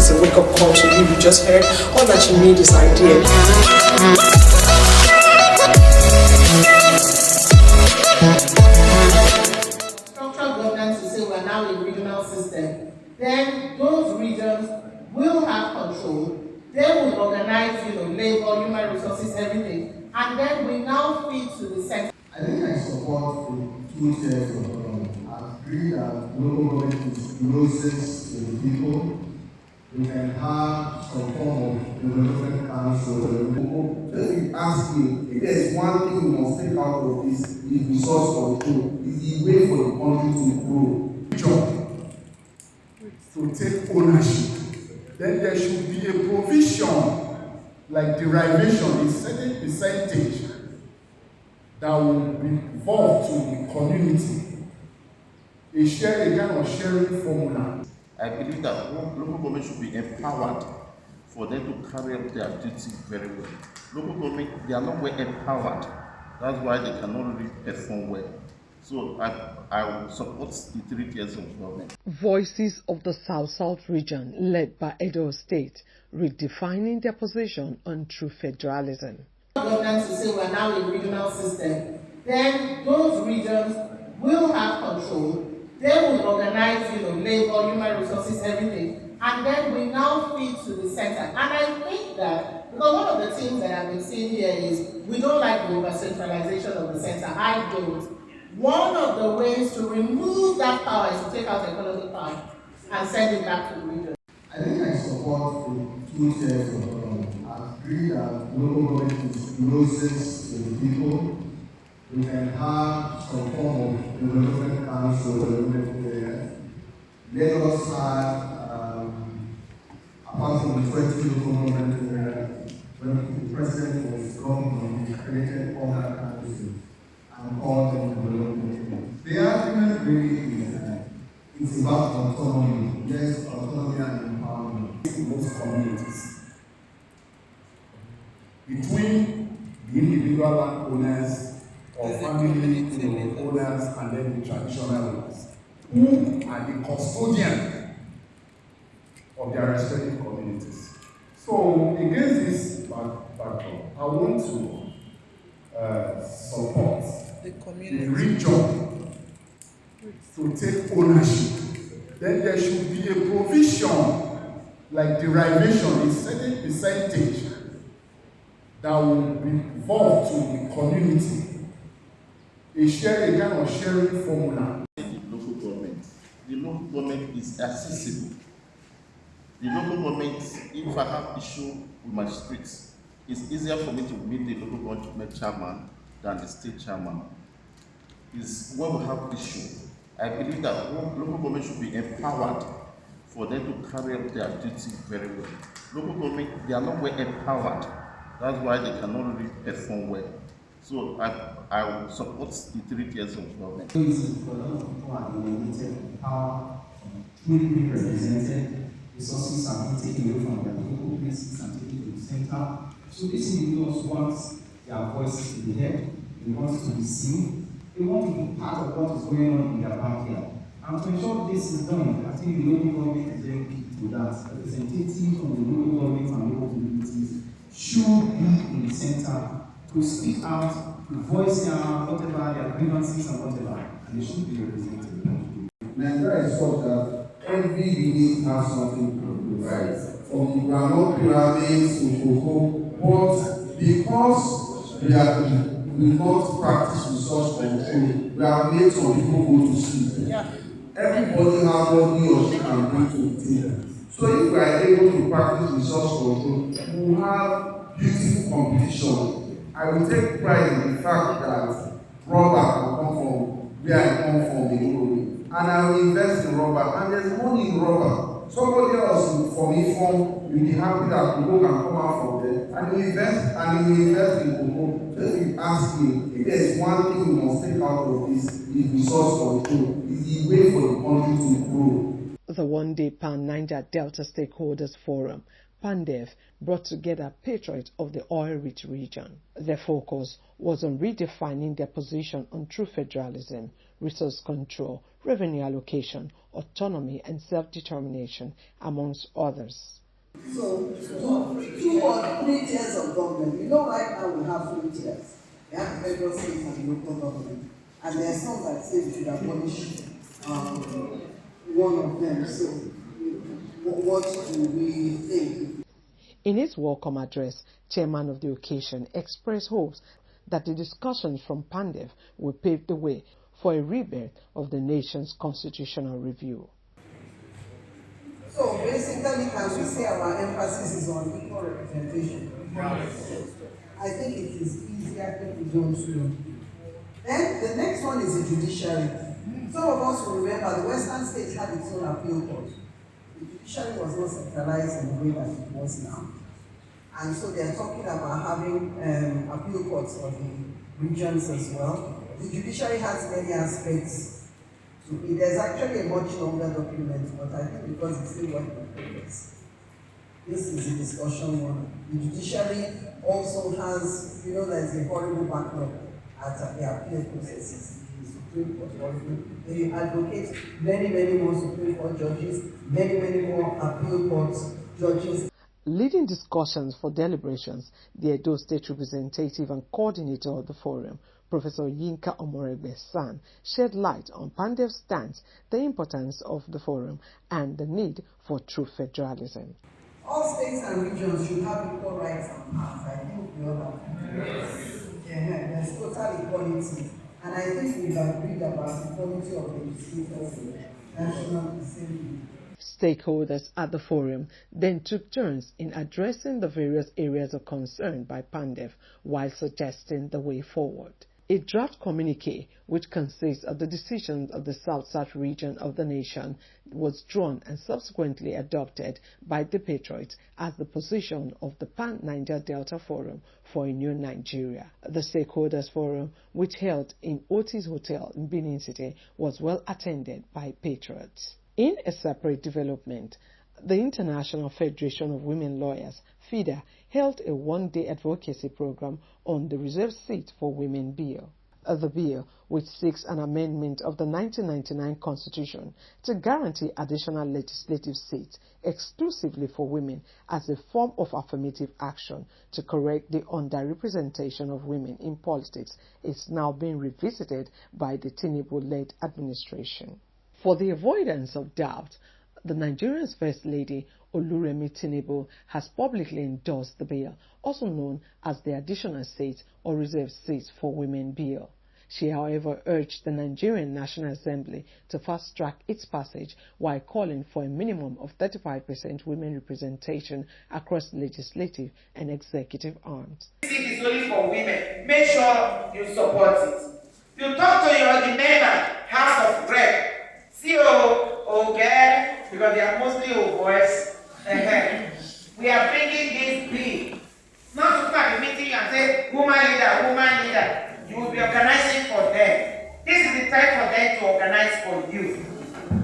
is a wake-up call to you. You just heard all that you need is idea. Structural governance to say we're now a regional system, then those regions will have control. They will organize, labor, human resources, everything, and then we now feed to the center. I think I support the 2 tiers of government. I agree that local government is closest to the people. We can have some form of development council. Just you ask me, if there's one thing we must take out of this, is resource control. It's the way for the country to grow. Job to take ownership. Then there should be a provision like derivation, a certain percentage that will be involved to the community. A kind of sharing formula. I believe that local government should be empowered for them to carry out their duty very well. Local government, they are not well empowered. That's why they cannot really perform well. So I will support the 3 tiers of government. Voices of the South-South region, led by Edo State, redefining their position on true federalism. Governance to say we're now a regional system, then those regions will have control. They will organize, labor, human resources, everything, and then we now feed to the center. And I think that, because one of the things that I've been seeing here is we don't like the over-centralization of the center. I don't. One of the ways to remove that power is to take out economic power and send it back to the region. I think I support the 2 tiers of government. I agree that local government is closest to the people. We can have some form of development council there. Let us have, apart from the 20 local government when the president was gone, he created all that council and all the development. The argument really is that it's about autonomy. Yes, autonomy and empowerment. In most communities, between the individual landowners or family owners and then the traditional owners, who are the custodian of their respective communities. So against this backdrop, I want to support the region to take ownership. Then there should be a provision like derivation, a certain percentage that will be involved to the community. A kind of sharing formula. The local government is accessible. The local government, if I have issue with my streets, it's easier for me to meet the local government chairman than the state chairman. Is when we have issue. I believe that local government should be empowered for them to carry out their duty very well. Local government, they are not well empowered. That's why they cannot really perform well. So I will support the 3 tiers of government. For a lot of people are alienated, power truly being represented, resources are being taken away from their local places and taken to the center. So these individuals want their voices to be heard, they want to be seen, they want to be part of what is going on in their backyard. And to ensure this is done, I think the local government is very key to that. Representatives from the local government and local communities should be in the center to speak out, to voice their grievances and whatever, and they should be represented. Nigeria is such that every unit has something to do, right? From the groundnut pyramids to cocoa, but because we not practice resource control, we have made some people go to sleep. Yeah. Everybody has what he or she can bring to the table. So if we are able to practice resource control, we will have beautiful competition. I will take pride in the fact that rubber will come from where I come from, the economy, and I will invest in rubber, and there's money in rubber. Somebody else from Ifon will be happy that cocoa can come out from there, and he will invest in cocoa. Just you ask me, if there's one thing we must take out of this, is resource control. It's the way for the country to grow. The one-day Niger Delta Stakeholders Forum, PANDEF, brought together patriots of the oil-rich region. Their focus was on redefining their position on true federalism, resource control, revenue allocation, autonomy and self-determination, amongst others. So, 2 or 3 tiers of government. You know, right now we have 3 tiers. We have the federal, state, and local government. And there are some that say we should abolish one of them. So, what do we think? In his welcome address, Chairman of the occasion expressed hopes that the discussions from PANDEF will pave the way for a rebirth of the nation's constitutional review. So basically, can we say our emphasis is on equal representation? I think it is easier if we don't know. Then the next one is the judiciary. Some of us will remember the Western states had its own appeal court. The judiciary was not centralized in the way that it was now. And so they are talking about having appeal courts for the regions as well. The judiciary has many aspects. So there's actually a much longer document, but I think because it's still work in progress. This is a discussion one. The judiciary also has, there's a horrible backlog at the appeal processes. The Supreme Court, they advocate many more Supreme Court judges, many more appeal court judges. Leading discussions for deliberations, the Edo State representative and coordinator of the forum, Professor Yinka Omoregbe-San, shed light on PANDEF's stance, the importance of the forum, and the need for true federalism. All states and regions should have equal rights and powers. I think we all have. Yes. Yeah, there's total equality. And I think we've agreed about equality of legislators in the National Assembly. Stakeholders at the forum then took turns in addressing the various areas of concern by PANDEF while suggesting the way forward. A draft communique, which consists of the decisions of the South-South region of the nation, was drawn and subsequently adopted by the patriots as the position of the Pan-Niger Delta Forum for a New Nigeria. The Stakeholders Forum, which held in Otis Hotel in Benin City, was well attended by patriots. In a separate development, the International Federation of Women Lawyers, FIDA, held a one-day advocacy program on the reserved seat for women bill. The bill, which seeks an amendment of the 1999 Constitution to guarantee additional legislative seats exclusively for women as a form of affirmative action to correct the underrepresentation of women in politics, is now being revisited by the Tinubu-led administration. For the avoidance of doubt, the Nigerian's First Lady, Oluremi Tinubu, has publicly endorsed the bill, also known as the Additional Seats or Reserved Seats for Women Bill. She, however, urged the Nigerian National Assembly to fast-track its passage while calling for a minimum of 35% women representation across legislative and executive arms. This seat is only for women. Make sure you support it. You talk to the neighbor, House of Rep. See, okay, because they are mostly boys. We are bringing this bill. Not to start a meeting and say, woman leader. You will be organizing for them. This is the time for them to organize for you.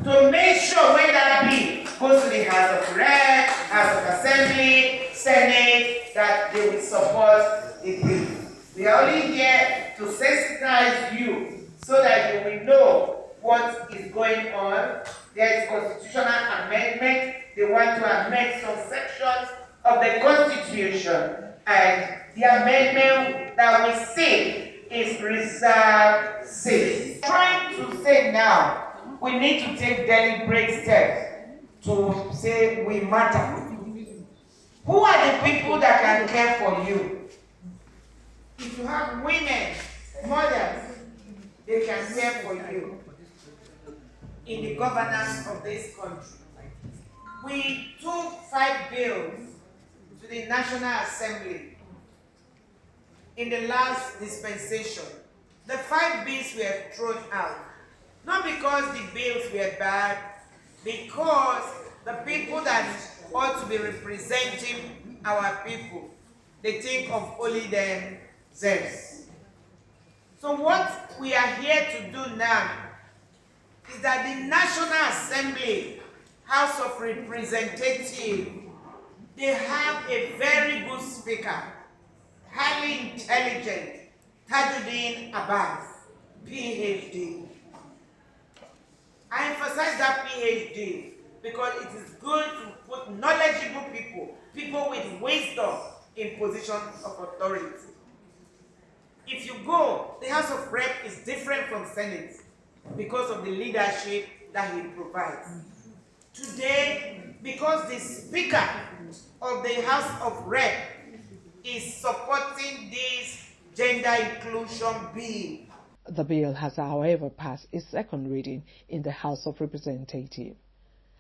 To make sure when that bill goes to the House of Rep, House of Assembly, Senate, that they will support the bill. We are only here to sensitize you so that you will know what is going on. There is constitutional amendment. They want to amend some sections of the Constitution, and the amendment that we see is reserved seats. Trying to say now, we need to take deliberate steps to say we matter. Who are the people that can care for you? If you have women, mothers, they can care for you in the governance of this country. We took 5 bills to the National Assembly in the last dispensation. The 5 bills were thrown out. Not because the bills were bad, because the people that ought to be representing our people, they think of only themselves. So what we are here to do now is that the National Assembly, House of Representatives, they have a very good speaker, highly intelligent, Tajuddin Abbas, PhD. I emphasize that PhD because it is good to put knowledgeable people with wisdom in positions of authority. If you go, the House of Rep is different from Senate because of the leadership that he provides. Today, because the Speaker of the House of Rep is supporting this gender inclusion bill. The bill has, however, passed its second reading in the House of Representatives.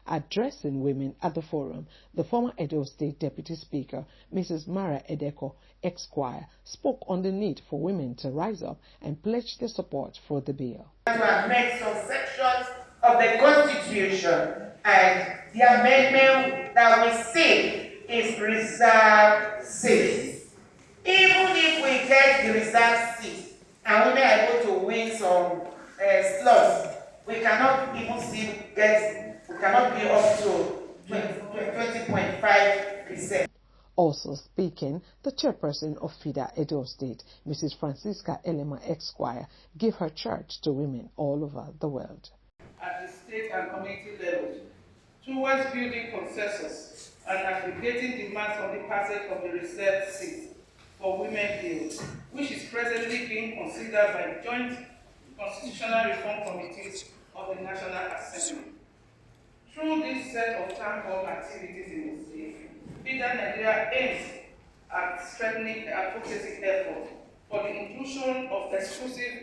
Addressing women at the forum, the former Edo State Deputy Speaker, Mrs. Mara Edeko, Esquire, spoke on the need for women to rise up and pledge their support for the bill. To amend some sections of the Constitution, and the amendment that we see is reserved seats. Even if we get the reserved seats and women are able to win some slots, we cannot even we cannot be up to 20.5%. Also speaking, the chairperson of FIDA Edo State, Mrs. Francisca Elema Esquire, gave her charge to women all over the world. At the state and community levels, towards building consensus and aggregating demands on the passage of the reserved seat for women bill, which is presently being considered by joint constitutional reform committees of the National Assembly. Through this set of town hall activities in the state, FIDA Nigeria aims at strengthening the advocacy effort for the inclusion of exclusive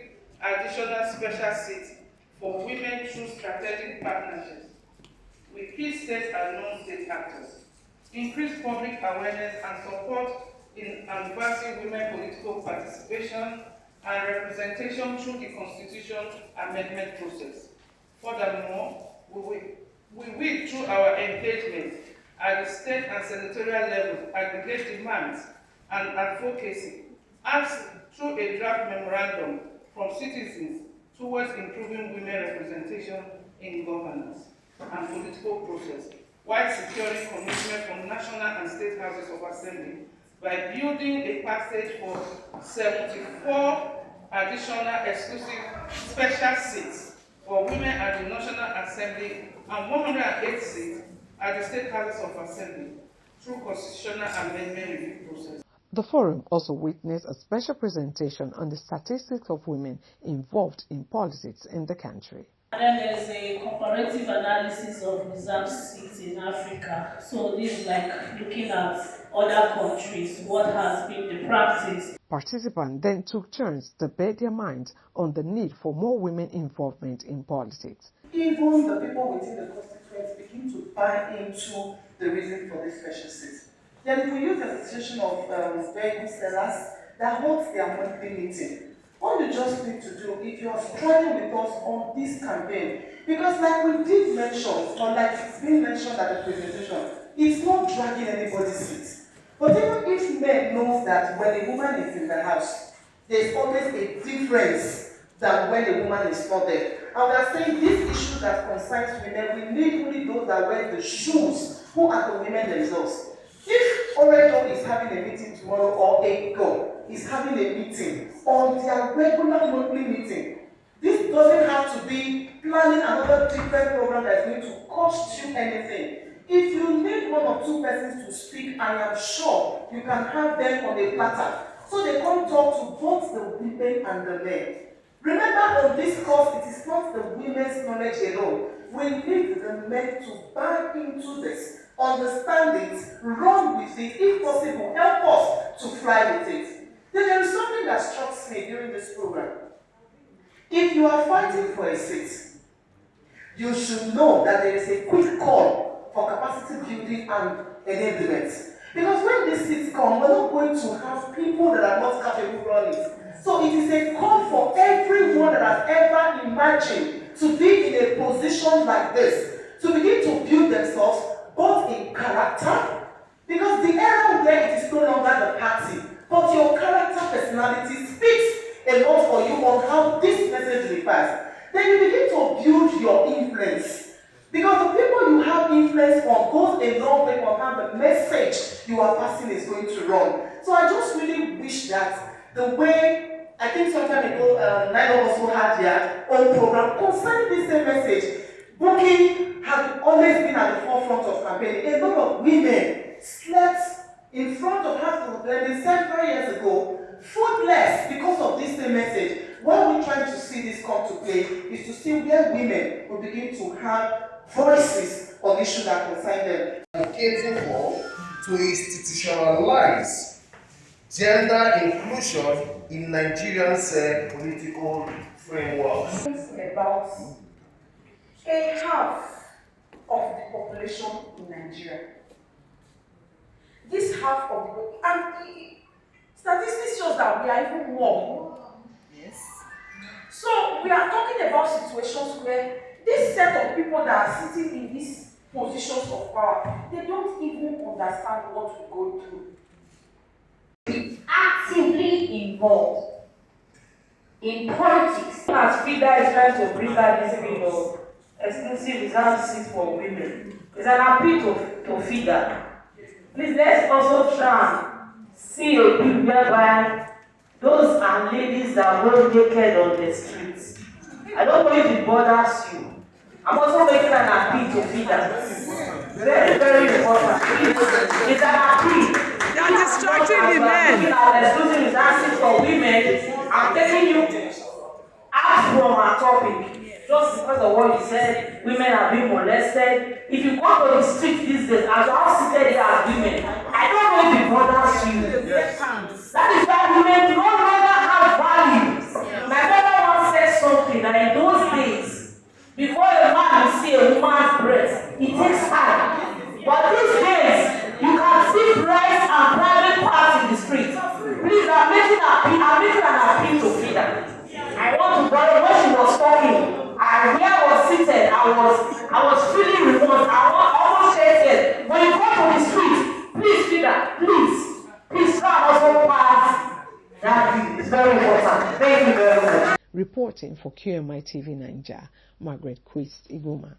additional special seats for women through strategic partnerships with key state and non-state actors, increase public awareness and support in advancing women political participation and representation through the Constitution amendment process. Furthermore, we will, through our engagement at the state and senatorial level, aggregate demands and advocacy, ask through a draft memorandum from citizens towards improving women representation in governance and political process, while securing commitment from national and state houses of assembly by building a passage for 74 additional exclusive special seats for women at the National Assembly and 108 seats at the state houses of assembly through constitutional amendment review process. The forum also witnessed a special presentation on the statistics of women involved in politics in the country. And then there's a comparative analysis of reserved seats in Africa. So this is like looking at other countries, what has been the practice. Participants then took turns to bet their minds on the need for more women involvement in politics. Even the people within the constituents begin to buy into the reason for this special seat. Then if we use the situation of vehicle sellers that holds their monthly meeting, what you just need to do if you are struggling with us on this campaign, because like we did mention, or like it's been mentioned at the presentation, it's not dragging anybody's seat. But even if men know that when a woman is in the house, there's always a difference than when a woman is not there. And we are saying these issues that concerns women, we need only those that wear the shoes, who are the women themselves. If Oregon is having a meeting tomorrow, or AGO is having a meeting on their regular monthly meeting, this doesn't have to be planning another different program that's going to cost you anything. If you need one or two persons to speak, I am sure you can have them on a platter. So they come talk to both the women and the men. Remember, on this course, it is not the women's knowledge alone. We need the men to buy into this, understand it, run with it, if possible, help us to fly with it. Then there is something that strikes me during this program. If you are fighting for a seat, you should know that there is a quick call for capacity building and enablement. Because when these seats come, we're not going to have people that are not capable running. So it is a call for everyone that has ever imagined to be in a position like this, to begin to build themselves both in character, because the error there, it is no longer the party, but your character, personality speaks a lot for you on how this message refers. Then you begin to build your influence. Because the people you have influence on goes a long way on how the message you are passing is going to run. So I just really wish that the way, I think some time ago, Niger also had their own program concerning this same message. Booking had always been at the forefront of campaigning. A lot of women slept in front of hospitals. They said 5 years ago, foodless because of this same message. What we're trying to see this come to play is to see where women will begin to have voices on issues that concern them. Advocating for to institutionalize gender inclusion in Nigerian political frameworks. About a half of the population in Nigeria. This half of the and statistics shows that we are even more. Yes. So we are talking about situations where this set of people that are sitting in these positions of power, they don't even understand what we go through. Be actively involved in politics. As FIDA is trying to bring out this thing of exclusive reserved seats for women, it's an appeal to FIDA. Please let's also try and see a bill whereby those are ladies that go naked on the streets. I don't know if it bothers you. I'm also making an appeal to FIDA. Very, very important. It's an appeal. They are distracting the men. Looking at exclusive reserved seats for women, I'm telling you out from our topic. Just because of what you said, women are being molested. If you go to the street these days, as you all seated here as women, I don't know if it bothers you. Yes. That is why women no longer have value. My mother once said something that in those days, before a man will see a woman's breast, it takes time. But these days, you can see brides and private parts in the street. Please, I'm making an appeal to FIDA. I want to borrow when she was talking. And where I was seated, I was feeling remote. I was almost shaking. When you go to the street, please, FIDA, please try and also pass that. It's very important. Thank you very much. Reporting for QMI TV Niger, Margaret Quist Iguma.